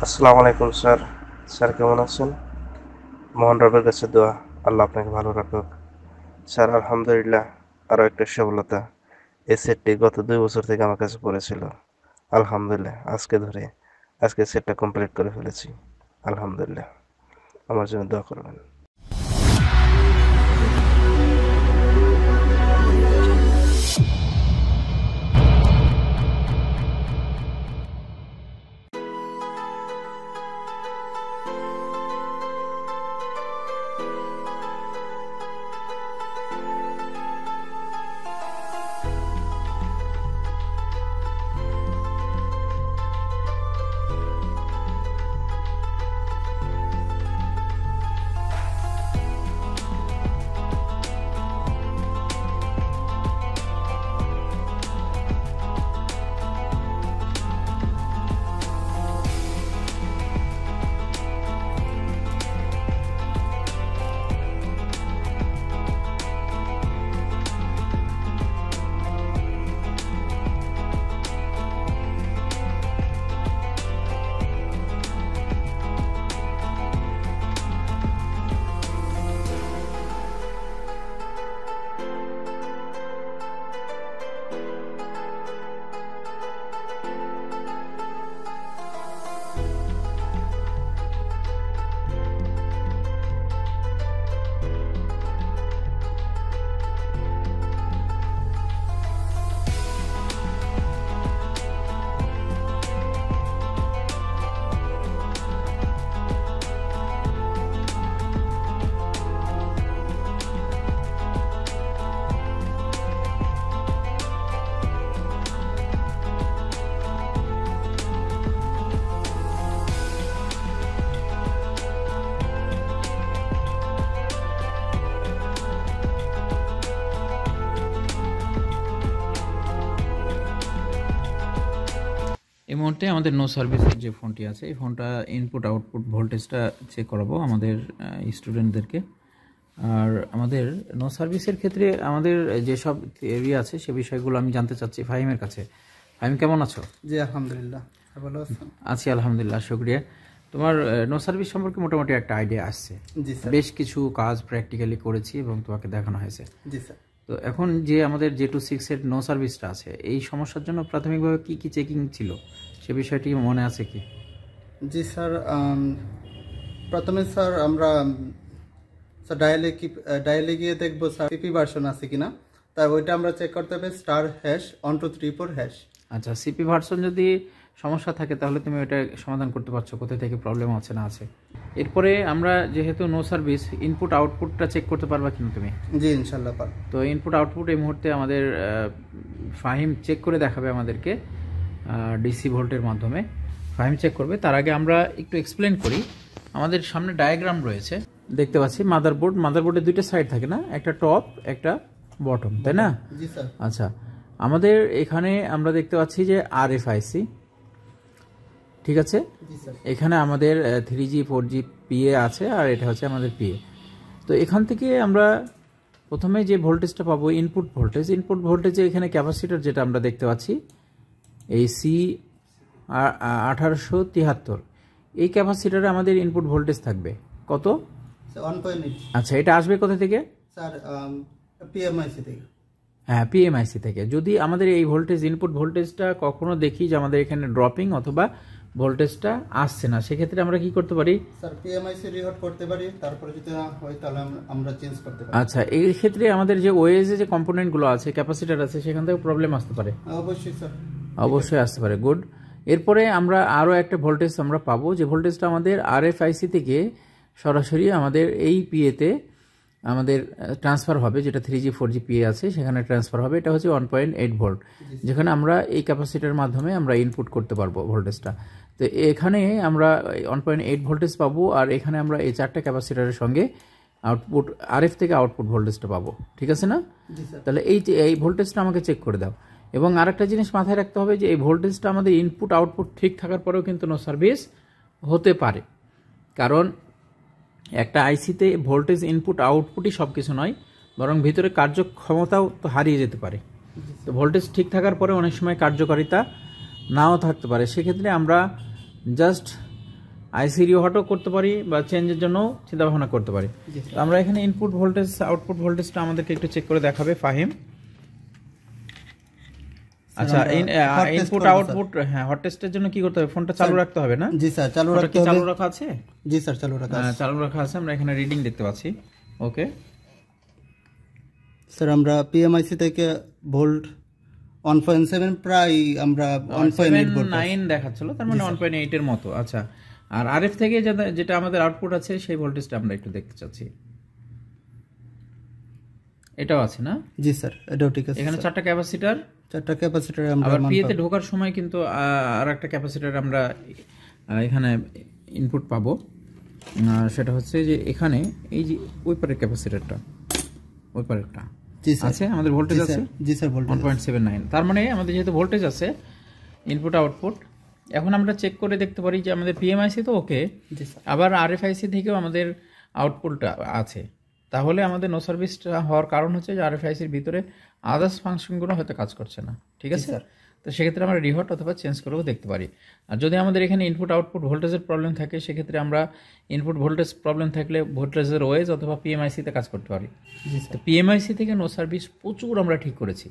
আসসালামু আলাইকুম sir. Sir কেমন আছেন? মোহন রবের কাছে দোয়া, আল্লাহ আপনাকে ভালো রাখুক। স্যার আলহামদুলিল্লাহ, আরও একটা সফলতা। এই সেটটি গত 2 বছর থেকে আমার কাছে পড়েছিল। আলহামদুলিল্লাহ আজকে সেটটা কমপ্লিট করে ফেলেছি। আলহামদুলিল্লাহ, আমার জন্য দোয়া করবেন। এই মুহূর্তে আমাদের নো সার্ভিসের যে ফোনটি আছে এই ফোনটা ইনপুট আউটপুট ভোল্টেজটা চেক করাবো আমাদের স্টুডেন্টদেরকে। আর আমাদের নো সার্ভিসের ক্ষেত্রে আমাদের যেসব থিওরি আছে সে বিষয়গুলো আমি জানতে চাচ্ছি ফাহিমের কাছে। ফাহিম কেমন আছো? জি আলহামদুলিল্লাহ, ভালো আছেন? আছি আলহামদুলিল্লাহ, শুকরিয়া। তোমার নো সার্ভিস সম্পর্কে মোটামুটি একটা আইডিয়া আসছে। জি স্যার। বেশ কিছু কাজ প্র্যাকটিক্যালি করেছি এবং তোমাকে দেখানো হয়েছে। জি স্যার। তো এখন যে আমাদের J210 এর নো সার্ভিসটা আছে এই সমস্যার জন্য প্রাথমিকভাবে কি কি চেকিং ছিল সে বিষয়টি মনে আছে কি? জি স্যার, প্রথমে স্যার আমরা ডায়ালে গিয়ে দেখবো স্যার সিপি ভার্সন আছে কিনা, তাই ওইটা আমরা চেক করতে হবে *#1234#। আচ্ছা, সিপি ভার্সন যদি সমস্যা থাকে তাহলে তুমি ওটা সমাধান করতে পারছো কোথা থেকে প্রবলেম আছে না আছে। এরপরে আমরা যেহেতু নো সার্ভিস ইনপুট আউটপুটটা চেক করতে পারবা কিনা তুমি? জি ইনশাল্লাহ পারব। তো ইনপুট আউটপুট এই মুহূর্তে আমাদের ফাহিম চেক করে দেখাবে আমাদেরকে ডিসি ভোল্টের মাধ্যমে। ফাহিম চেক করবে, তার আগে আমরা একটু এক্সপ্লেন করি। আমাদের সামনে ডায়াগ্রাম রয়েছে দেখতে পাচ্ছি। মাদারবোর্ডের দুইটা সাইড থাকে না, একটা টপ একটা বটম, তাই না? জি স্যার। আচ্ছা, আমাদের এখানে আমরা দেখতে পাচ্ছি যে RFIC, ঠিক আছে। এখানে আমাদের 3G 4G PA আছে আর এটা হচ্ছে আমাদের PA। তো এখান থেকে আমরা প্রথমে যে ভোল্টেজটা পাবো ইনপুট ভোল্টেজে এখানে ক্যাপাসিটর যেটা আমরা দেখতে পাচ্ছি এই C1873, এই ক্যাপাসিটরে আমাদের ইনপুট ভোল্টেজ থাকবে কত? 1.8। আচ্ছা, এটা আসবে কোথা থেকে স্যার? PMIC থেকে। হ্যাঁ, PMIC থেকে। যদি আমাদের এই ভোল্টেজ ইনপুট ভোল্টেজটা কখনো দেখি যে আমাদের এখানে ড্রপিং অথবা ভোল্টেজটা আসছে না, সেক্ষেত্রে আমরা কি করতে পারি? স্যার PMIC রিহট করতে পারি, তারপরে যদি না হয় তাহলে আমরা চেঞ্জ করতে পারি। আচ্ছা, এই ক্ষেত্রে আমাদের যে ওএসএ যে কম্পোনেন্টগুলো আছে ক্যাপাসিটর আছে সেখান থেকে প্রবলেম আসতে পারে। অবশ্যই স্যার, অবশ্যই আসতে পারে। গুড। এরপরে আমরা আরও একটা ভোল্টেজ আমরা পাবো যে ভোল্টেজটা আমাদের RFIC থেকে সরাসরি আমাদের এই পিএতে আমাদের ট্রান্সফার হবে, যেটা 3G 4G PA আছে সেখানে ট্রান্সফার হবে। এটা হচ্ছে 1.8 ভোল্ট, যেখানে আমরা এই ক্যাপাসিটার মাধ্যমে আমরা ইনপুট করতে পারবো ভোল্টেজটা। তো এখানে আমরা 1.8 ভোল্টেজ পাবো আর এখানে আমরা এই চারটা ক্যাপাসিটারের সঙ্গে আউটপুট RF থেকে আউটপুট ভোল্টেজটা পাবো, ঠিক আছে না? তাহলে এই ভোল্টেজটা আমাকে চেক করে দাও। এবং আরেকটা জিনিস মাথায় রাখতে হবে যে এই ভোল্টেজটা আমাদের ইনপুট আউটপুট ঠিক থাকার পরেও কিন্তু নো সার্ভিস হতে পারে, কারণ একটা আইসিতে ভোল্টেজ ইনপুট আউটপুটই সব কিছু নয়, বরং ভিতরে কার্যক্ষমতাও তো হারিয়ে যেতে পারে। তো ভোল্টেজ ঠিক থাকার পরে অনেক সময় কার্যকারিতা নাও থাকতে পারে। সেক্ষেত্রে আমরা জাস্ট আইসি রিহটও করতে পারি বা চেঞ্জের জন্য চিন্তা ভাবনা করতে পারি। তো আমরা এখানে ইনপুট ভোল্টেজ আউটপুট ভোল্টেজটা আমাদেরকে একটু চেক করে দেখাবে ফাহিম। আচ্ছা, ইনপুট আউটপুট, হ্যাঁ, হট টেস্টের জন্য কি করতে হবে? ফোনটা চালু রাখতে হবে না? জি স্যার, চালু রাখতে হবে। চালু রাখা আছে? জি স্যার, চালু রাখা আছে। চালু রাখা আছে, আমরা এখানে রিডিং দেখতে পাচ্ছি। ওকে স্যার, আমরা পিএমআইসি থেকে ভোল্ট 1.7 প্রায় আমরা 1.8 ভোল্ট 9 দেখাচ্ছিল, তার মানে 1.8 এর মতো। আচ্ছা, আর আরএফ থেকে যেটা আমাদের আউটপুট আছে সেই ভোল্টেজটা আমরা একটু দেখতে চাচ্ছি। এটাও আছে না? জি স্যার, এটাও ঠিক আছে। এখানে 4টা ক্যাপাসিটর, 4টা ক্যাপাসিটর আমরা আবার পিএতে ঢোকার সময় কিন্তু আর একটা ক্যাপাসিটর আমরা এখানে ইনপুট পাবো। সেটা হচ্ছে যে এখানে এই যে ওই পারের ক্যাপাসিটরটা, ওই পারেরটা আছে, আমাদের ভোল্টেজ আছে। জি স্যার, ভোল্টেজ 1.79। তার মানে আমাদের যেহেতু ভোল্টেজ আছে ইনপুট আউটপুট, এখন আমরা চেক করে দেখতে পারি যে আমাদের পিএমআইসি তো ওকে, আবার আরএফআইসি থেকেও আমাদের আউটপুটটা আছে। তাহলে আমাদের নো সার্ভিসটা হওয়ার কারণ হচ্ছে যে আরএফআইসির ভিতরে আদার্স ফাংশনগুলো হয়তো কাজ করছে না। ঠিক আছে, তো সেক্ষেত্রে আমরা রিহট অথবা চেঞ্জ করেও দেখতে পারি। আর যদি আমাদের এখানে ইনপুট আউটপুট ভোল্টেজের প্রবলেম থাকে, সেক্ষেত্রে আমরা ইনপুট ভোল্টেজ প্রবলেম থাকলে ভোল্টেজের ওয়েজ অথবা পিএমআইসিতে কাজ করতে পারি। তো পিএমআইসি থেকে নো সার্ভিস প্রচুর আমরা ঠিক করেছি।